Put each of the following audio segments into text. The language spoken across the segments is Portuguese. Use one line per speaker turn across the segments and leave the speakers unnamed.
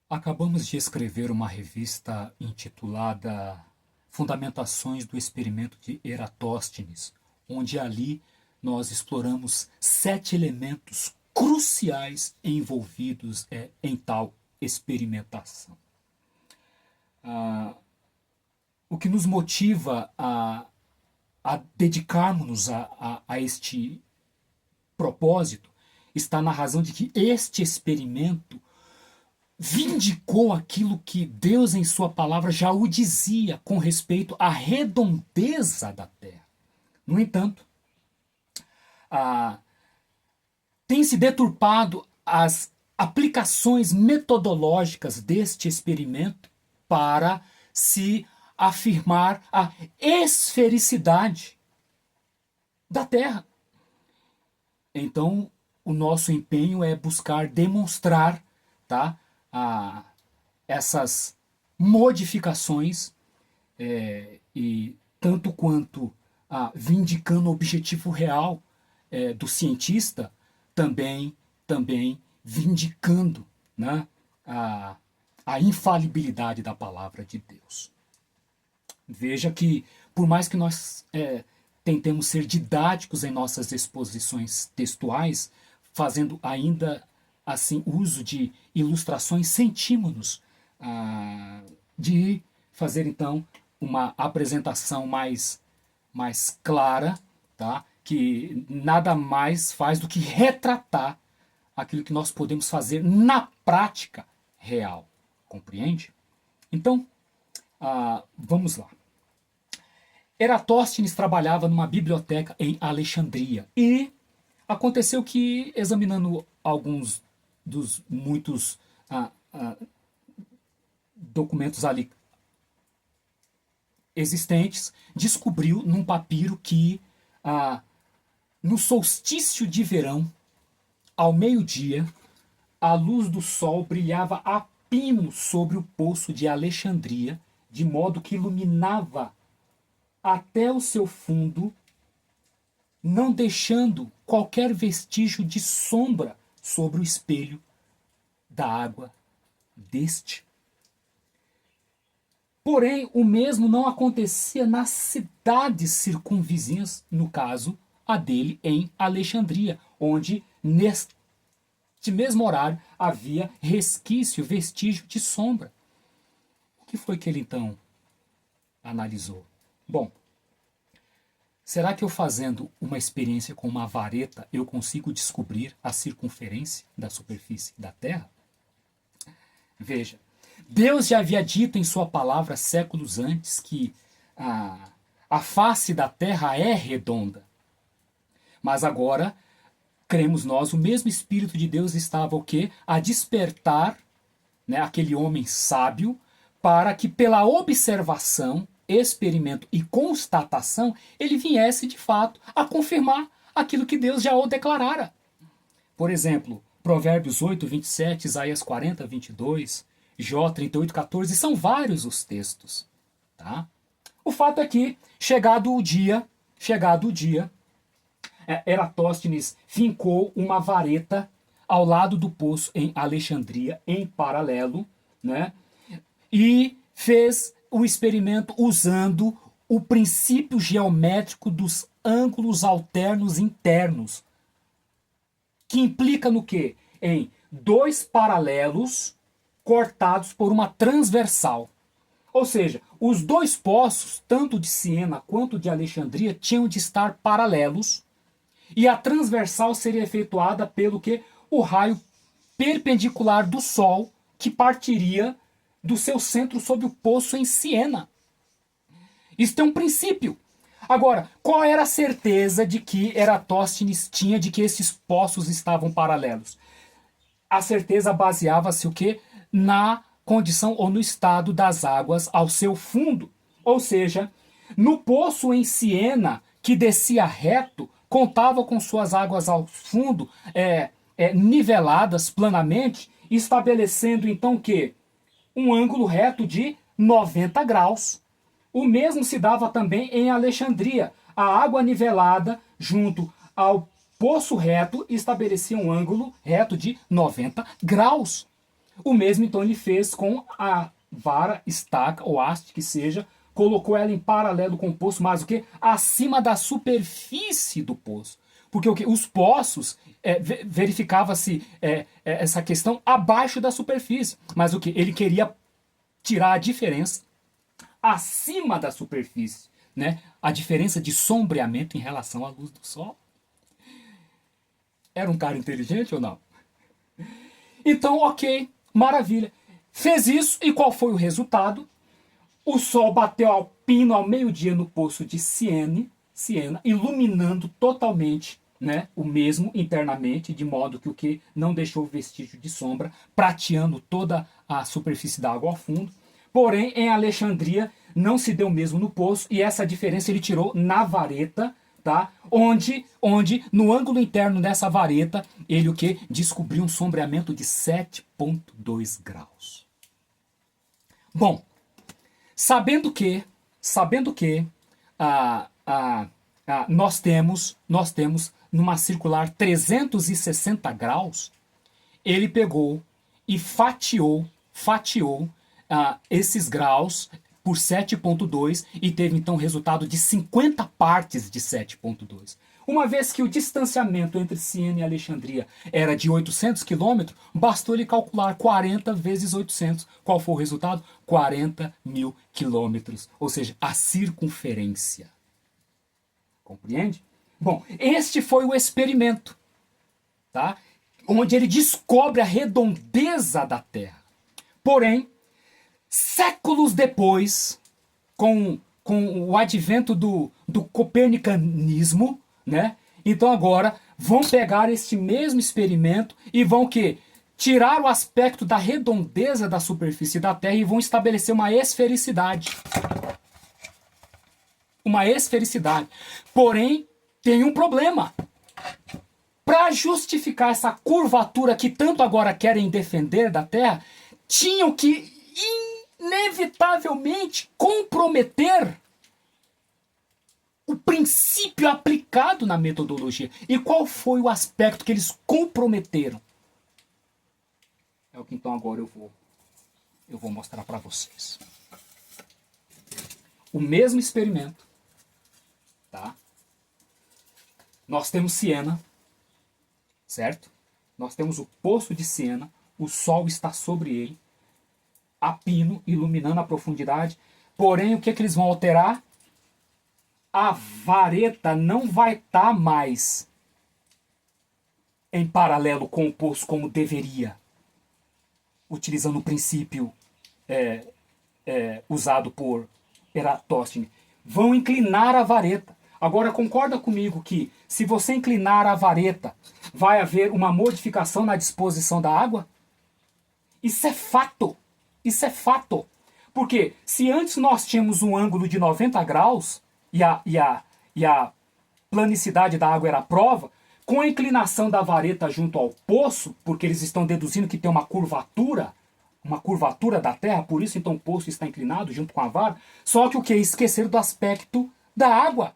Acabamos de escrever uma revista intitulada Fundamentações do Experimento de Eratóstenes, onde ali nós exploramos 7 elementos cruciais envolvidos em tal experimentação. O que nos motiva a dedicarmos-nos a este propósito está na razão de que este experimento vindicou aquilo que Deus em sua palavra já o dizia com respeito à redondeza da terra. No entanto, tem se deturpado as aplicações metodológicas deste experimento para se afirmar a esfericidade da Terra. Então, o nosso empenho é buscar demonstrar, tá, essas modificações e tanto quanto vindicando o objetivo real do cientista, também vindicando, né, a infalibilidade da palavra de Deus. Veja que, por mais que nós tentemos ser didáticos em nossas exposições textuais, fazendo ainda assim uso de ilustrações, sentimos-nos de fazer então uma apresentação mais clara, tá? Que nada mais faz do que retratar aquilo que nós podemos fazer na prática real. Compreende? Então, vamos lá. Eratóstenes trabalhava numa biblioteca em Alexandria e aconteceu que, examinando alguns dos muitos documentos ali existentes, descobriu num papiro que no solstício de verão, ao meio-dia, a luz do sol brilhava a pino sobre o poço de Alexandria, de modo que iluminava até o seu fundo, não deixando qualquer vestígio de sombra sobre o espelho da água deste. Porém, o mesmo não acontecia nas cidades circunvizinhas, no caso, a dele em Alexandria, onde, neste mesmo horário, havia resquício, vestígio de sombra. O que foi que ele, então, analisou? Bom, será que eu fazendo uma experiência com uma vareta, eu consigo descobrir a circunferência da superfície da Terra? Veja, Deus já havia dito em sua palavra séculos antes que a face da Terra é redonda. Mas agora, cremos nós, o mesmo Espírito de Deus estava o quê? A despertar, né, aquele homem sábio para que pela observação, experimento e constatação, ele viesse de fato a confirmar aquilo que Deus já o declarara. Por exemplo, Provérbios 8, 27, Isaías 40, 22, Jó 38, 14, são vários os textos. Tá? O fato é que, chegado o dia, Eratóstenes fincou uma vareta ao lado do poço em Alexandria, em paralelo, né? E fez o experimento usando o princípio geométrico dos ângulos alternos internos, que implica no quê? Em dois paralelos cortados por uma transversal. Ou seja, os dois poços, tanto de Siena quanto de Alexandria, tinham de estar paralelos e a transversal seria efetuada pelo que? O raio perpendicular do Sol, que partiria do seu centro sob o poço em Siena. Isso é um princípio. Agora, qual era a certeza de que Eratóstenes tinha de que esses poços estavam paralelos? A certeza baseava-se o quê? Na condição ou no estado das águas ao seu fundo. Ou seja, no poço em Siena, que descia reto, contava com suas águas ao fundo niveladas planamente, estabelecendo então que um ângulo reto de 90 graus. O mesmo se dava também em Alexandria. A água nivelada junto ao poço reto estabelecia um ângulo reto de 90 graus. O mesmo então ele fez com a vara, estaca ou haste que seja, colocou ela em paralelo com o poço, mas o que? Acima da superfície do poço. Porque o que? Os poços, verificava-se essa questão abaixo da superfície. Mas o que? Ele queria tirar a diferença acima da superfície, né? A diferença de sombreamento em relação à luz do sol. Era um cara inteligente ou não? Então, ok, maravilha. Fez isso e qual foi o resultado? O sol bateu ao pino ao meio-dia no poço de Siena, iluminando totalmente, né, o mesmo internamente, de modo que o que não deixou vestígio de sombra, prateando toda a superfície da água ao fundo. Porém, em Alexandria não se deu mesmo no poço e essa diferença ele tirou na vareta, tá? Onde no ângulo interno dessa vareta ele o que? Descobriu um sombreamento de 7,2 graus. Bom, sabendo que nós temos numa circular 360 graus, ele pegou e fatiou esses graus por 7,2 e teve então resultado de 50 partes de 7,2. Uma vez que o distanciamento entre Siena e Alexandria era de 800 quilômetros, bastou ele calcular 40 vezes 800. Qual foi o resultado? 40.000 quilômetros, ou seja, a circunferência. Compreende? Bom, este foi o experimento, tá? Onde ele descobre a redondeza da Terra. Porém, séculos depois, com o advento do copernicanismo, né? Então agora vão pegar este mesmo experimento e vão que tirar o aspecto da redondeza da superfície da Terra e vão estabelecer uma esfericidade. Uma esfericidade. Porém, tem um problema. Para justificar essa curvatura que tanto agora querem defender da Terra, tinham que inevitavelmente comprometer o princípio aplicado na metodologia. E qual foi o aspecto que eles comprometeram? É o que então agora eu vou mostrar para vocês. O mesmo experimento, tá? Nós temos Siena, certo? Nós temos o poço de Siena, o sol está sobre ele, a pino, iluminando a profundidade. Porém, o que eles vão alterar? A vareta não vai estar mais em paralelo com o poço como deveria, utilizando o princípio usado por Eratóstenes. Vão inclinar a vareta. Agora, concorda comigo que se você inclinar a vareta, vai haver uma modificação na disposição da água? Isso é fato. Isso é fato. Porque se antes nós tínhamos um ângulo de 90 graus e a planicidade da água era a prova, com a inclinação da vareta junto ao poço, porque eles estão deduzindo que tem uma curvatura da Terra, por isso então o poço está inclinado junto com a vara, só que o que? Esquecer do aspecto da água.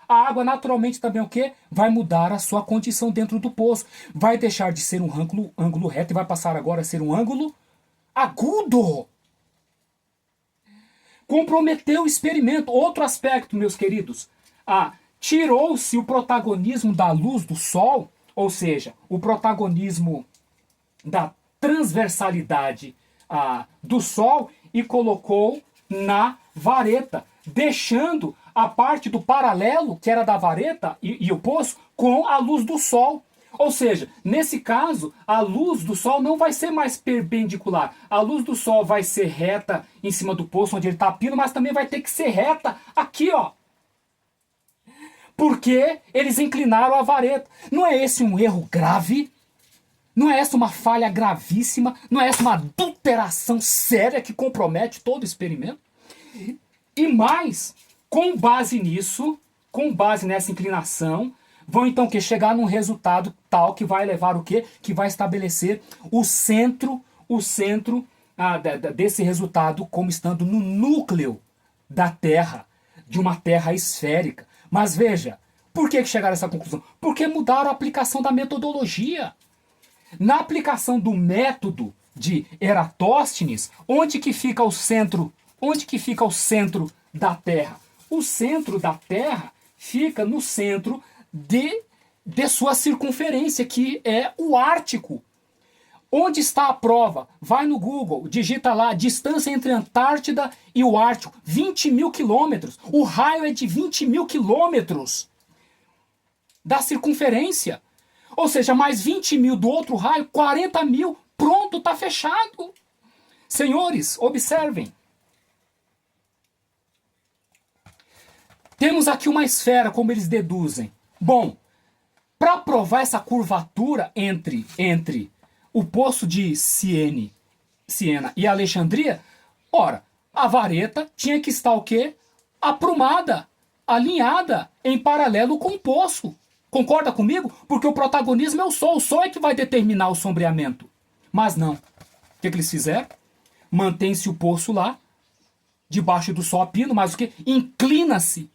A água naturalmente também o quê? Vai mudar a sua condição dentro do poço. Vai deixar de ser um ângulo reto e vai passar agora a ser um ângulo agudo. Comprometeu o experimento. Outro aspecto, meus queridos. Tirou-se o protagonismo da luz do sol, ou seja, o protagonismo da transversalidade do sol e colocou na vareta, deixando a parte do paralelo, que era da vareta e o poço, com a luz do sol. Ou seja, nesse caso, a luz do sol não vai ser mais perpendicular. A luz do sol vai ser reta em cima do poço, onde ele está a pino, mas também vai ter que ser reta aqui, ó. Porque eles inclinaram a vareta. Não é esse um erro grave? Não é essa uma falha gravíssima? Não é essa uma adulteração séria que compromete todo o experimento? E mais, com base nisso, com base nessa inclinação, vão então que chegar num resultado tal que vai levar o quê? Que vai estabelecer o centro desse resultado como estando no núcleo da Terra, de uma Terra esférica. Mas veja, por que chegaram a essa conclusão? Porque mudaram a aplicação da metodologia. Na aplicação do método de Eratóstenes, onde que fica o centro? Onde que fica o centro da Terra? O centro da Terra fica no centro de sua circunferência, que é o Ártico. Onde está a prova? Vai no Google, digita lá, distância entre a Antártida e o Ártico, 20 mil quilômetros. O raio é de 20 mil quilômetros da circunferência. Ou seja, mais 20 mil do outro raio, 40 mil, pronto, está fechado. Senhores, observem. Temos aqui uma esfera, como eles deduzem. Bom, para provar essa curvatura entre o poço de Siena e Alexandria, ora, a vareta tinha que estar o quê? Aprumada, alinhada, em paralelo com o poço. Concorda comigo? Porque o protagonismo é o Sol é que vai determinar o sombreamento. Mas não. O que eles fizeram? Mantém-se o poço lá, debaixo do Sol a pino, mas o quê? Inclina-se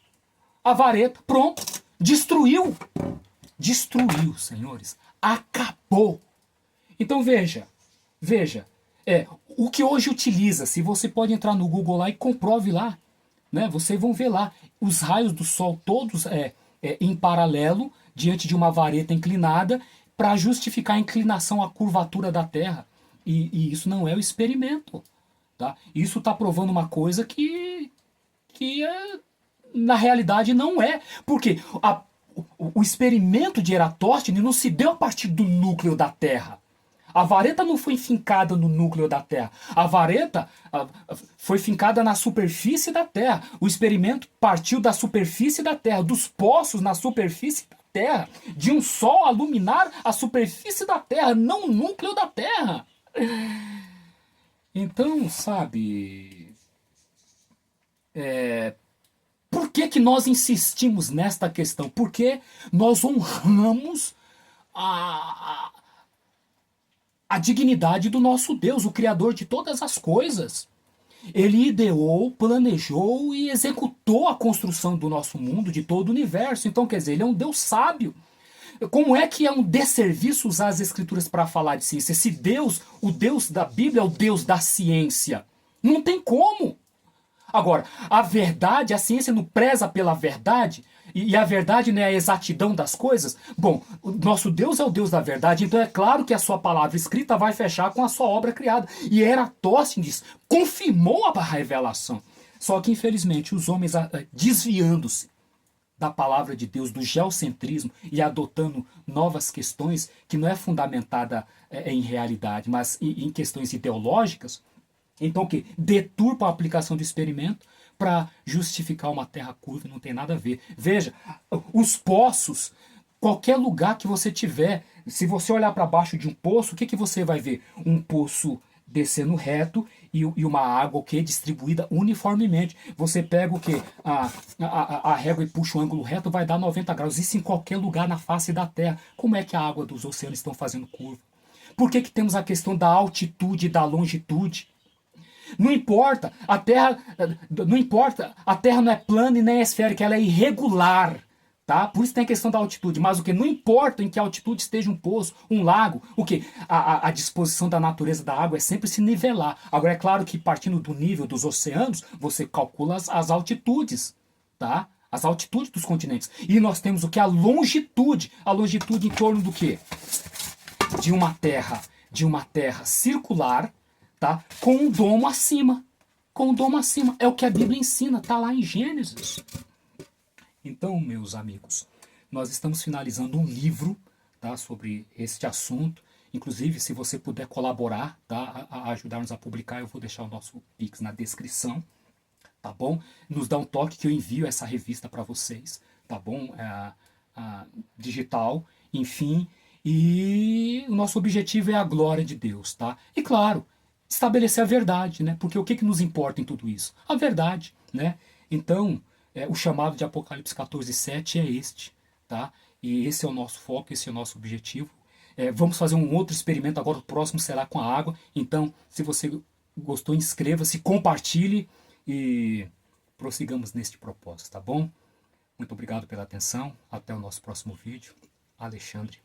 a vareta, pronto, destruiu. Destruiu, senhores. Acabou. Então veja, o que hoje utiliza, se você pode entrar no Google lá e comprove lá, né? Vocês vão ver lá, os raios do Sol todos em paralelo, diante de uma vareta inclinada, para justificar a inclinação, a curvatura da Terra. E isso não é o experimento. Tá? Isso está provando uma coisa que na realidade não é. Porque o experimento de Eratóstenes não se deu a partir do núcleo da Terra. A vareta não foi fincada no núcleo da Terra. A vareta foi fincada na superfície da Terra. O experimento partiu da superfície da Terra, dos poços na superfície da Terra, de um Sol iluminar a superfície da Terra, não o núcleo da Terra. Então, sabe... Por que nós insistimos nesta questão? Porque nós honramos a dignidade do nosso Deus, o Criador de todas as coisas. Ele ideou, planejou e executou a construção do nosso mundo, de todo o universo. Então, quer dizer, ele é um Deus sábio. Como é que é um desserviço usar as Escrituras para falar de ciência? Se Deus, o Deus da Bíblia, é o Deus da ciência. Não tem como. Agora, a verdade, a ciência não preza pela verdade, e a verdade não é a exatidão das coisas. Bom, o nosso Deus é o Deus da verdade, então é claro que a sua palavra escrita vai fechar com a sua obra criada. E Eratóstenes confirmou a revelação. Só que, infelizmente, os homens desviando-se da palavra de Deus, do geocentrismo, e adotando novas questões que não é fundamentada em realidade, mas em questões ideológicas, então o que? Deturpa a aplicação do experimento para justificar uma terra curva, não tem nada a ver. Veja, os poços, qualquer lugar que você tiver, se você olhar para baixo de um poço, o que você vai ver? Um poço descendo reto e uma água o quê? Distribuída uniformemente. Você pega o quê? A régua e puxa o ângulo reto, vai dar 90 graus. Isso em qualquer lugar na face da Terra. Como é que a água dos oceanos estão fazendo curva? Por que temos a questão da altitude e da longitude? Não importa, a Terra não é plana e nem é esférica, ela é irregular, tá? Por isso tem a questão da altitude, mas o que não importa em que altitude esteja um poço, um lago, o que? A disposição da natureza da água é sempre se nivelar. Agora é claro que partindo do nível dos oceanos, você calcula as altitudes, tá? As altitudes dos continentes. E nós temos o que? A longitude em torno do quê? De uma terra circular, tá? Com um domo acima. Com um domo acima. É o que a Bíblia ensina, está lá em Gênesis. Então, meus amigos, nós estamos finalizando um livro, tá, sobre este assunto. Inclusive, se você puder colaborar, tá, a ajudar-nos a publicar, eu vou deixar o nosso Pix na descrição, tá bom? Nos dá um toque que eu envio essa revista para vocês, tá bom? Digital, enfim. E o nosso objetivo é a glória de Deus, tá? E claro, estabelecer a verdade, né? Porque o que nos importa em tudo isso? A verdade, né? Então, o chamado de Apocalipse 14:7 é este, tá? E esse é o nosso foco, esse é o nosso objetivo. Vamos fazer um outro experimento agora, o próximo será com a água. Então, se você gostou, inscreva-se, compartilhe e prossigamos neste propósito, tá bom? Muito obrigado pela atenção, até o nosso próximo vídeo. Alexandre.